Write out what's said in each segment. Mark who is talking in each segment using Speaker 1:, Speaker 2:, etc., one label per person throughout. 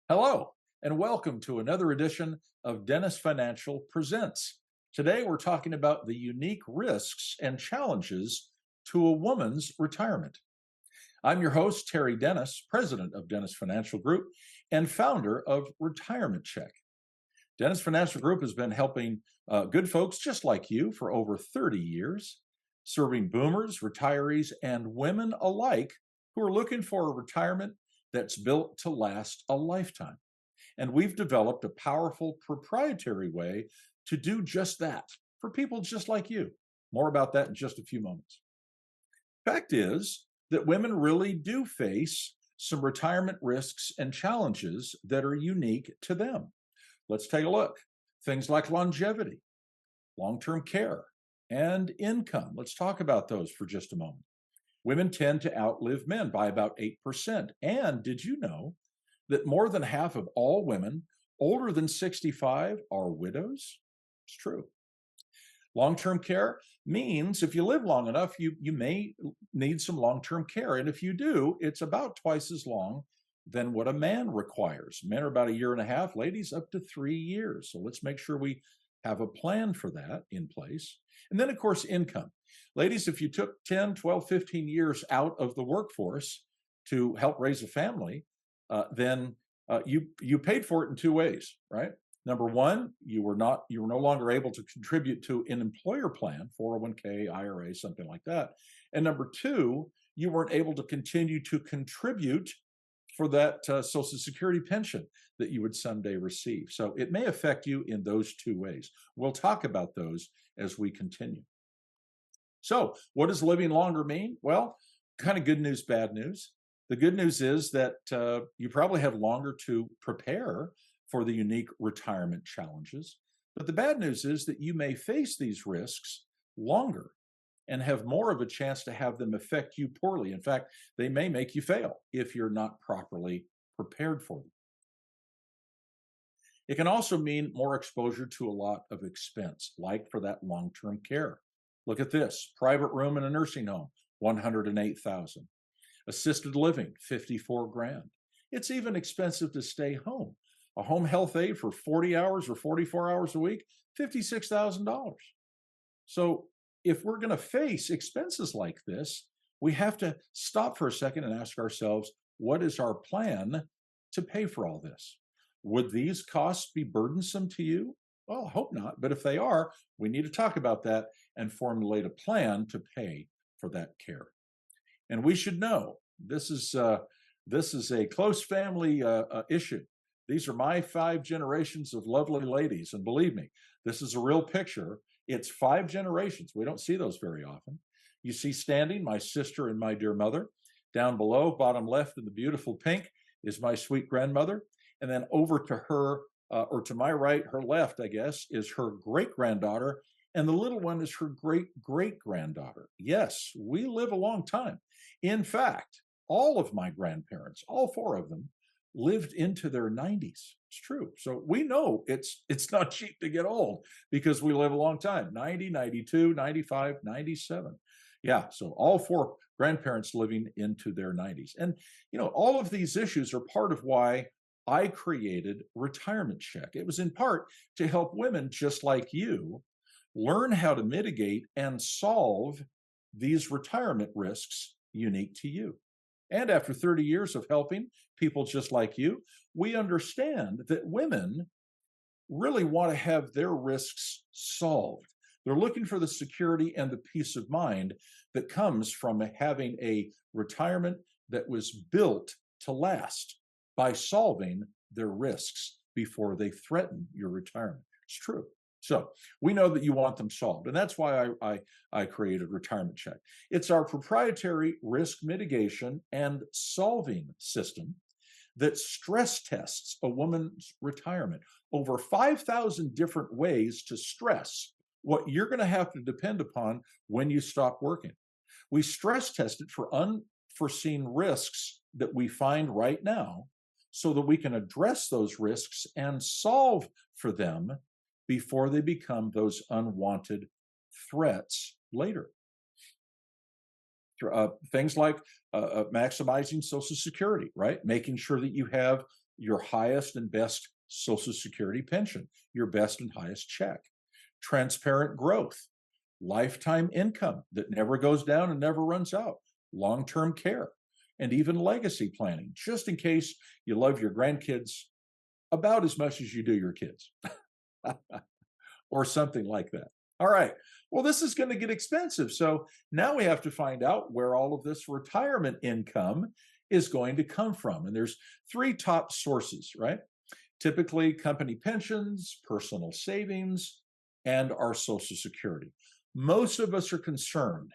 Speaker 1: Hello, and welcome to another edition of Dennis Financial Presents. Today, we're talking about the unique risks and challenges to a woman's retirement. I'm your host, Terry Dennis, president of Dennis Financial Group and founder of Retirement Check. Dennis Financial Group has been helping good folks just like you for over 30 years, serving boomers, retirees, and women alike who are looking for a retirement that's built to last a lifetime. And we've developed a powerful proprietary way to do just that for people just like you. More about that in just a few moments. Fact is that women really do face some retirement risks and challenges that are unique to them. Let's take a look. Things like longevity, long term care, and income. Let's talk about those for just a moment. Women tend to outlive men by about 8%. And did you know that more than half of all women older than 65 are widows? It's true. Long-term care means if you live long enough, you may need some long-term care. And if you do, it's about twice as long than what a man requires. Men are about a year and a half, ladies up to 3 years. So let's make sure we have a plan for that in place. And then, of course, income. Ladies, if you took 10, 12, 15 years out of the workforce to help raise a family, then you paid for it in two ways, right? Number one, you were no longer able to contribute to an employer plan, 401k, IRA, something like that. And number two, you weren't able to continue to contribute for that Social Security pension that you would someday receive. So it may affect you in those two ways. We'll talk about those as we continue. So, what does living longer mean? Well, kind of good news, bad news. The good news is that you probably have longer to prepare for the unique retirement challenges. But the bad news is that you may face these risks longer and have more of a chance to have them affect you poorly. In fact, they may make you fail if you're not properly prepared for them. It can also mean more exposure to a lot of expense, like for that long-term care. Look at this: private room in a nursing home, 108,000. Assisted living, 54 grand. It's even expensive to stay home. A home health aide for 40 hours or 44 hours a week, $56,000. So if we're going to face expenses like this, we have to stop for a second and ask ourselves, what is our plan to pay for all this? Would these costs be burdensome to you? Well, I hope not. But if they are, we need to talk about that and formulate a plan to pay for that care. And we should know this is a close family issue. These are my 5 generations of lovely ladies, and believe me, this is a real picture. It's 5 generations. We don't see those very often. You see standing my sister and my dear mother. Down below, bottom left in the beautiful pink, is my sweet grandmother. And then over to her, or to my right, her left, I guess, is her great granddaughter. And the little one is her great great granddaughter. Yes, we live a long time. In fact, all of my grandparents, all 4 of them, lived into their 90s. It's true. So we know it's not cheap to get old because we live a long time. 90, 92, 95, 97. Yeah, so all 4 grandparents living into their 90s. And all of these issues are part of why I created Retirement Check. It was in part to help women just like you learn how to mitigate and solve these retirement risks unique to you. And after 30 years of helping people just like you, we understand that women really want to have their risks solved. They're looking for the security and the peace of mind that comes from having a retirement that was built to last by solving their risks before they threaten your retirement. It's true. So we know that you want them solved, and that's why I created Retirement Check. It's our proprietary risk mitigation and solving system that stress tests a woman's retirement. Over 5,000 different ways to stress what you're going to have to depend upon when you stop working. We stress test it for unforeseen risks that we find right now so that we can address those risks and solve for them before they become those unwanted threats later. Things like maximizing Social Security, right? Making sure that you have your highest and best Social Security pension, your best and highest check, transparent growth, lifetime income that never goes down and never runs out, long-term care, and even legacy planning, just in case you love your grandkids about as much as you do your kids, or something like that. All right. Well, this is going to get expensive. So now we have to find out where all of this retirement income is going to come from. And there's three top sources, right? Typically company pensions, personal savings, and our Social Security. Most of us are concerned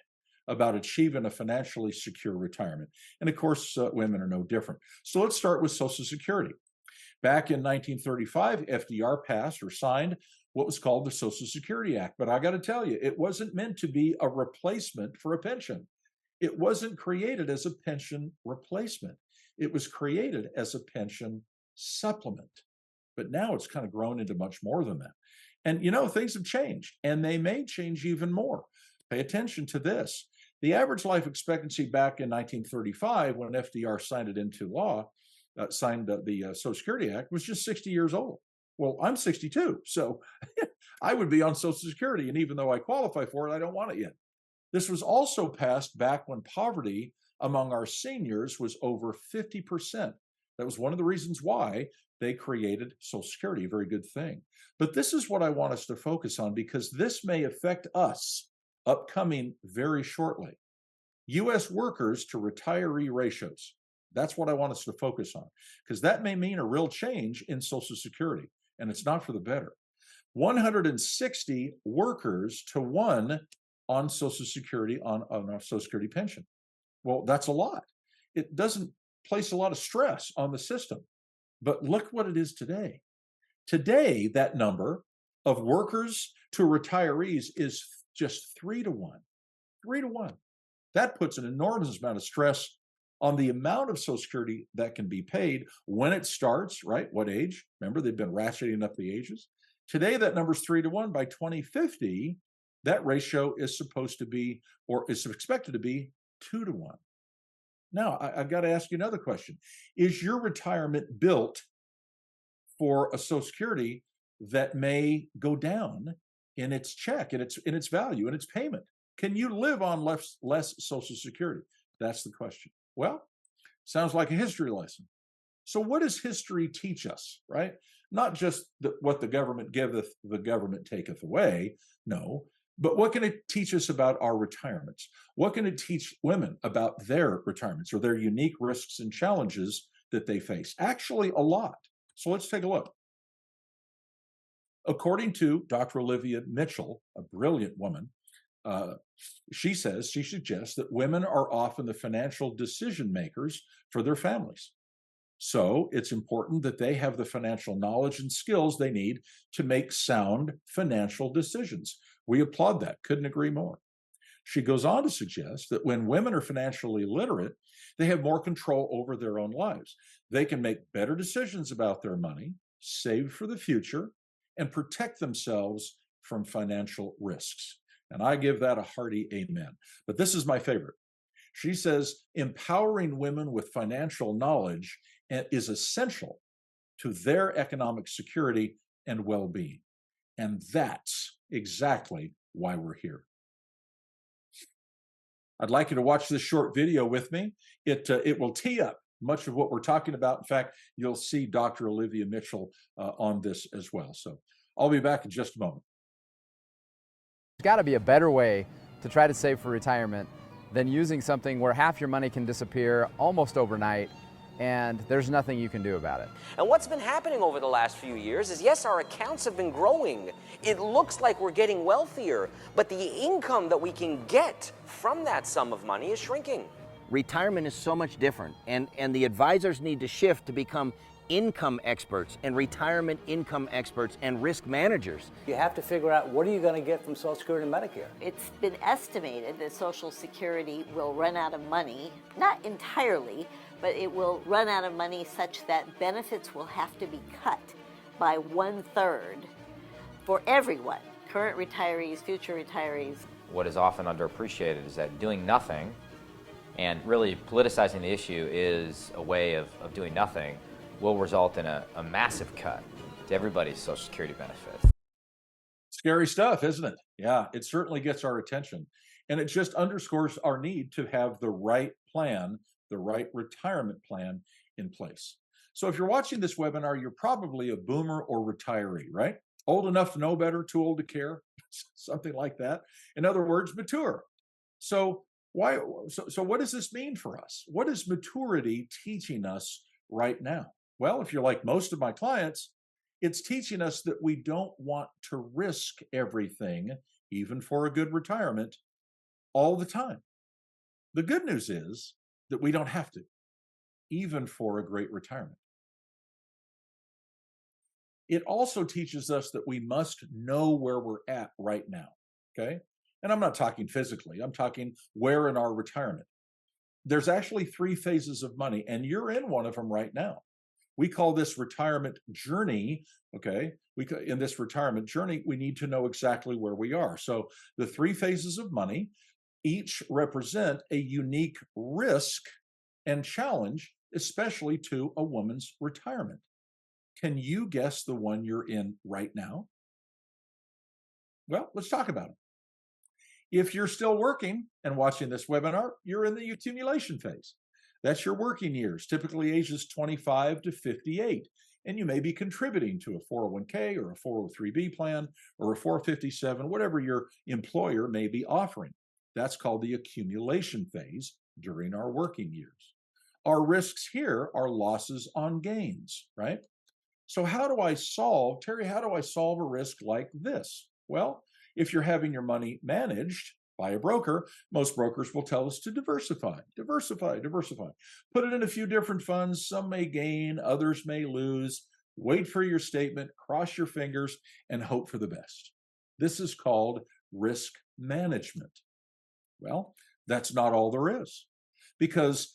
Speaker 1: about achieving a financially secure retirement. And of course, women are no different. So let's start with Social Security. Back in 1935, FDR passed or signed what was called the Social Security Act. But I got to tell you, it wasn't meant to be a replacement for a pension. It wasn't created as a pension replacement. It was created as a pension supplement. But now it's kind of grown into much more than that. And you know, things have changed, and they may change even more. Pay attention to this. The average life expectancy back in 1935, when FDR signed it into law, signed the Social Security Act, was just 60 years old. Well, I'm 62, so I would be on Social Security, and even though I qualify for it, I don't want it yet. This was also passed back when poverty among our seniors was over 50%. That was one of the reasons why they created Social Security, a very good thing. But this is what I want us to focus on, because this may affect us upcoming very shortly. U.S. workers to retiree ratios. That's what I want us to focus on, because that may mean a real change in Social Security, and it's not for the better. 160 workers to 1 on Social Security, on a Social Security pension. Well, that's a lot. It doesn't place a lot of stress on the system. But look what it is today. Today, that number of workers to retirees is just 3 to 1. 3 to 1. That puts an enormous amount of stress on the amount of Social Security that can be paid, when it starts, right? What age? Remember, they've been ratcheting up the ages. Today, that number is 3 to 1. By 2050, that ratio is supposed to be, or is expected to be, 2 to 1. Now, I've got to ask you another question. Is your retirement built for a Social Security that may go down in its check, in its value, in its payment? Can you live on less Social Security? That's the question. Well, sounds like a history lesson. So what does history teach us, right? Not just what the government giveth, the government taketh away. No. But what can it teach us about our retirements? What can it teach women about their retirements or their unique risks and challenges that they face? Actually, a lot. So let's take a look. According to Dr. Olivia Mitchell, a brilliant woman, she suggests that women are often the financial decision makers for their families. So it's important that they have the financial knowledge and skills they need to make sound financial decisions. We applaud that. Couldn't agree more. She goes on to suggest that when women are financially literate, they have more control over their own lives. They can make better decisions about their money, save for the future, and protect themselves from financial risks. And I give that a hearty amen. But this is my favorite. She says, empowering women with financial knowledge is essential to their economic security and well-being. And that's exactly why we're here. I'd like you to watch this short video with me. It will tee up much of what we're talking about. In fact, you'll see Dr. Olivia Mitchell on this as well. So I'll be back in just a moment.
Speaker 2: There's got to be a better way to try to save for retirement than using something where half your money can disappear almost overnight and there's nothing you can do about it.
Speaker 3: And what's been happening over the last few years is, yes, our accounts have been growing. It looks like we're getting wealthier, but the income that we can get from that sum of money is shrinking.
Speaker 4: Retirement is so much different, and the advisors need to shift to become income experts and retirement income experts and risk managers.
Speaker 5: You have to figure out, what are you going to get from Social Security and Medicare?
Speaker 6: It's been estimated that Social Security will run out of money, not entirely, but it will run out of money such that benefits will have to be cut by 1/3 for everyone, current retirees, future retirees.
Speaker 7: What is often underappreciated is that doing nothing and really politicizing the issue is a way of doing nothing will result in a massive cut to everybody's Social Security benefits.
Speaker 1: Scary stuff, isn't it? Yeah, it certainly gets our attention. And it just underscores our need to have the right plan, the right retirement plan in place. So if you're watching this webinar, you're probably a boomer or retiree, right? Old enough to know better, too old to care, something like that. In other words, mature. So what does this mean for us? What is maturity teaching us right now? Well, if you're like most of my clients, it's teaching us that we don't want to risk everything, even for a good retirement, all the time. The good news is that we don't have to, even for a great retirement. It also teaches us that we must know where we're at right now, okay? And I'm not talking physically, I'm talking where in our retirement. There's actually 3 phases of money, and you're in one of them right now. We call this retirement journey, okay? In this retirement journey, we need to know exactly where we are. So the 3 phases of money each represent a unique risk and challenge, especially to a woman's retirement. Can you guess the one you're in right now? Well, let's talk about it. If you're still working and watching this webinar, you're in the accumulation phase. That's your working years, typically ages 25 to 58. And you may be contributing to a 401k or a 403b plan or a 457, whatever your employer may be offering. That's called the accumulation phase during our working years. Our risks here are losses on gains, right? So Terry, how do I solve a risk like this? Well, if you're having your money managed by a broker, most brokers will tell us to diversify. Put it in a few different funds. Some may gain, others may lose. Wait for your statement, cross your fingers, and hope for the best. This is called risk management. Well, that's not all there is, because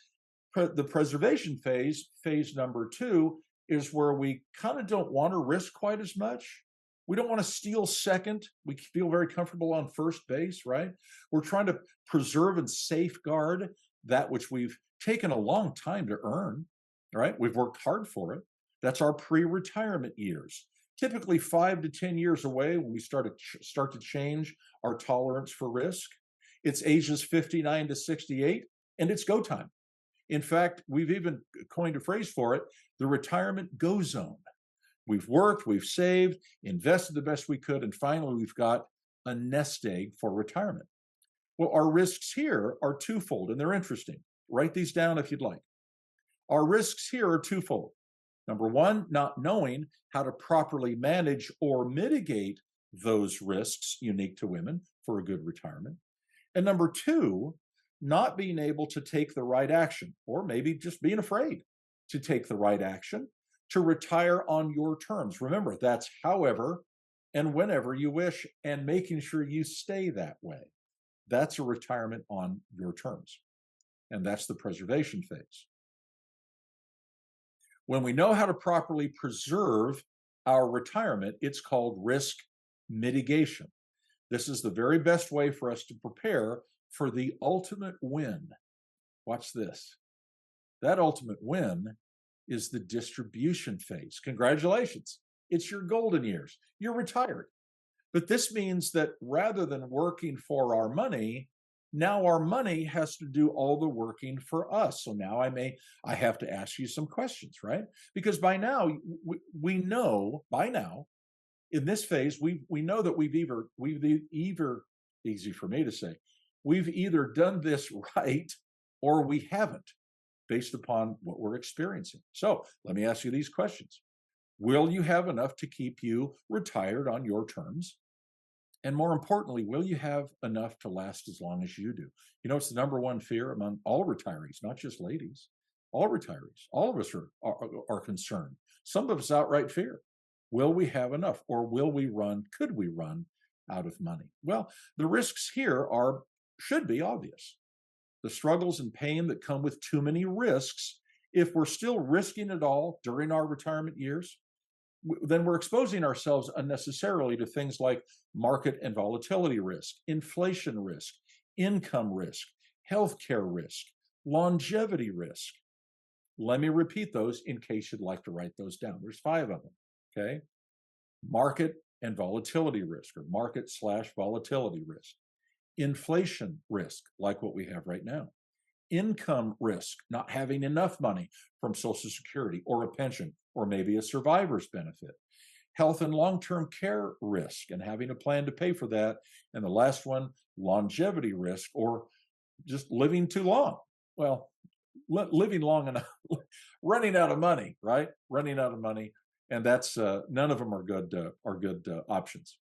Speaker 1: the preservation phase, phase number 2, is where we kind of don't want to risk quite as much. We don't want to steal second. We feel very comfortable on first base, right? We're trying to preserve and safeguard that which we've taken a long time to earn, right? We've worked hard for it. That's our pre-retirement years. Typically 5 to 10 years away when we start to change our tolerance for risk. It's ages 59 to 68, and it's go time. In fact, we've even coined a phrase for it, the retirement go zone. We've worked, we've saved, invested the best we could, and finally we've got a nest egg for retirement. Well, our risks here are twofold, and they're interesting. Write these down if you'd like. Our risks here are twofold. Number 1, not knowing how to properly manage or mitigate those risks unique to women for a good retirement. And number 2, not being able to take the right action, or maybe just being afraid to take the right action to retire on your terms. Remember, that's however and whenever you wish, and making sure you stay that way. That's a retirement on your terms. And that's the preservation phase. When we know how to properly preserve our retirement, it's called risk mitigation. This is the very best way for us to prepare for the ultimate win. Watch this. That ultimate win is the distribution phase. Congratulations. It's your golden years. You're retired. But this means that rather than working for our money, now our money has to do all the working for us. So now I have to ask you some questions, right? Because by now, we know, by now, in this phase, we know that we've either, easy for me to say, we've either done this right or we haven't, based upon what we're experiencing. So let me ask you these questions. Will you have enough to keep you retired on your terms? And more importantly, will you have enough to last as long as you do? You know, it's the number 1 fear among all retirees, not just ladies, all retirees. All of us are concerned. Some of us outright fear. Will we have enough, or could we run out of money? Well, the risks here should be obvious. The struggles and pain that come with too many risks, if we're still risking it all during our retirement years, then we're exposing ourselves unnecessarily to things like market and volatility risk, inflation risk, income risk, healthcare risk, longevity risk. Let me repeat those in case you'd like to write those down. There's 5 of them, okay? Market and volatility risk, or market/volatility risk. Inflation risk, like what we have right now. Income risk, not having enough money from Social Security or a pension, or maybe a survivor's benefit. Health and long-term care risk, and having a plan to pay for that. And the last one, longevity risk, or just living too long. Well, living long enough, running out of money, right? Running out of money, and that's none of them are good options.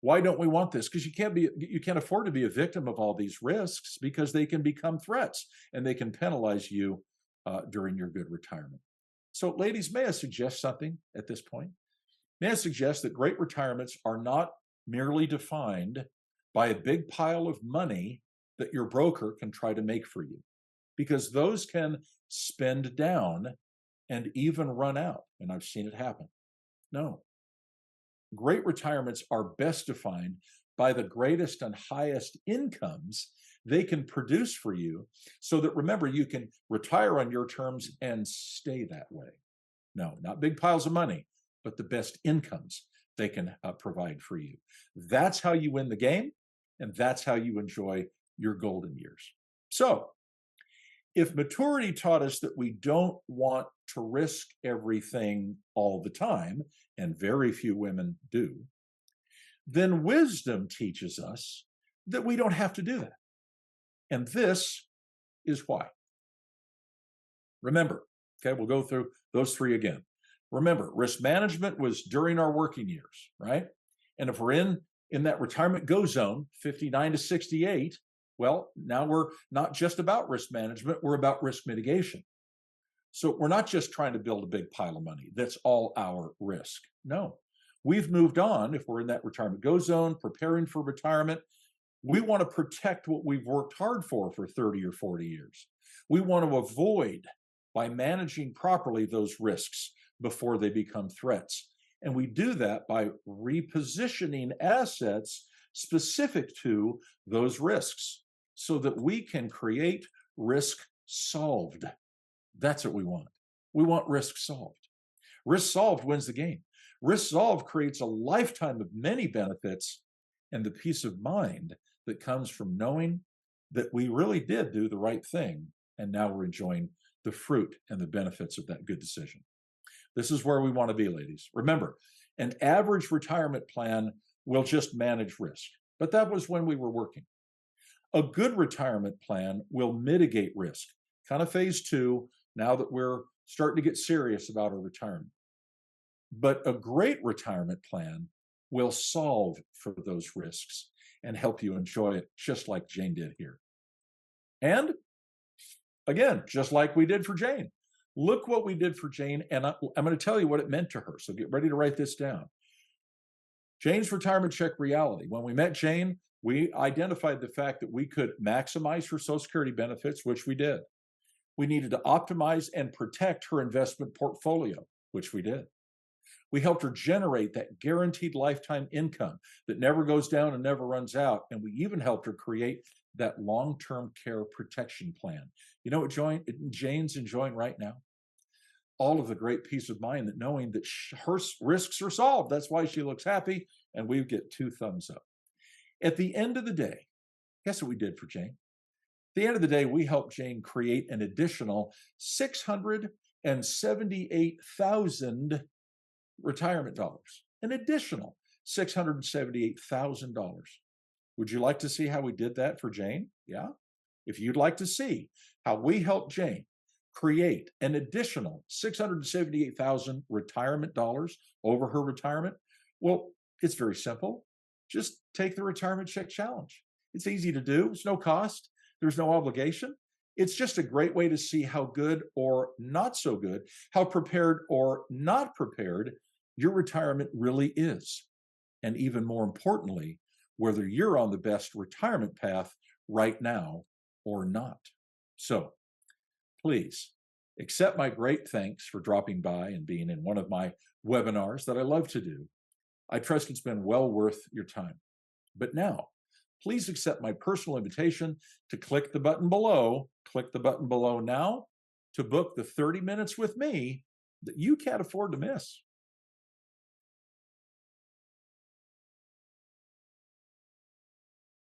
Speaker 1: Why don't we want this? Because you can't afford to be a victim of all these risks, because they can become threats and they can penalize you during your good retirement. So, ladies, may I suggest something at this point? May I suggest that great retirements are not merely defined by a big pile of money that your broker can try to make for you, because those can spend down and even run out, and I've seen it happen. No. Great retirements are best defined by the greatest and highest incomes they can produce for you, so that, remember, you can retire on your terms and stay that way. No, not big piles of money, but the best incomes they can provide for you. That's how you win the game, and that's how you enjoy your golden years. So, if maturity taught us that we don't want to risk everything all the time, and very few women do, then wisdom teaches us that we don't have to do that. And this is why. Remember, okay, we'll go through those 3 again. Remember, risk management was during our working years, right? And if we're in that retirement go zone, 59 to 68, well, now we're not just about risk management, we're about risk mitigation. So we're not just trying to build a big pile of money. That's all our risk. No, we've moved on. If we're in that retirement go zone, preparing for retirement, we want to protect what we've worked hard for 30 or 40 years. We want to avoid, by managing properly, those risks before they become threats. And we do that by repositioning assets specific to those risks, so that we can create risk solved. That's what we want. We want risk solved. Risk solved wins the game. Risk solved creates a lifetime of many benefits, and the peace of mind that comes from knowing that we really did do the right thing, and now we're enjoying the fruit and the benefits of that good decision. This is where we want to be, ladies. Remember, an average retirement plan will just manage risk, but that was when we were working. A good retirement plan will mitigate risk, kind of phase 2, now that we're starting to get serious about our retirement. But a great retirement plan will solve for those risks and help you enjoy it, just like Jane did here. And again, just like we did for Jane. Look what we did for Jane, and I'm going to tell you what it meant to her, so get ready to write this down. Jane's retirement check reality. When we met Jane, we identified the fact that we could maximize her Social Security benefits, which we did. We needed to optimize and protect her investment portfolio, which we did. We helped her generate that guaranteed lifetime income that never goes down and never runs out. And we even helped her create that long-term care protection plan. You know what Jane's enjoying right now? All of the great peace of mind that knowing that her risks are solved. That's why she looks happy, and we get 2 thumbs up. At the end of the day, guess what we did for Jane? At the end of the day, we helped Jane create an additional $678,000 retirement dollars, an additional $678,000. Would you like to see how we did that for Jane? Yeah. If you'd like to see how we helped Jane create an additional $678,000 retirement dollars over her retirement, well, it's very simple. Just take the retirement check challenge. It's easy to do. It's no cost. There's no obligation. It's just a great way to see how good or not so good, how prepared or not prepared your retirement really is. And even more importantly, whether you're on the best retirement path right now or not. So please accept my great thanks for dropping by and being in one of my webinars that I love to do. I trust it's been well worth your time. But now, please accept my personal invitation to click the button below now, to book the 30 minutes with me that you can't afford to miss.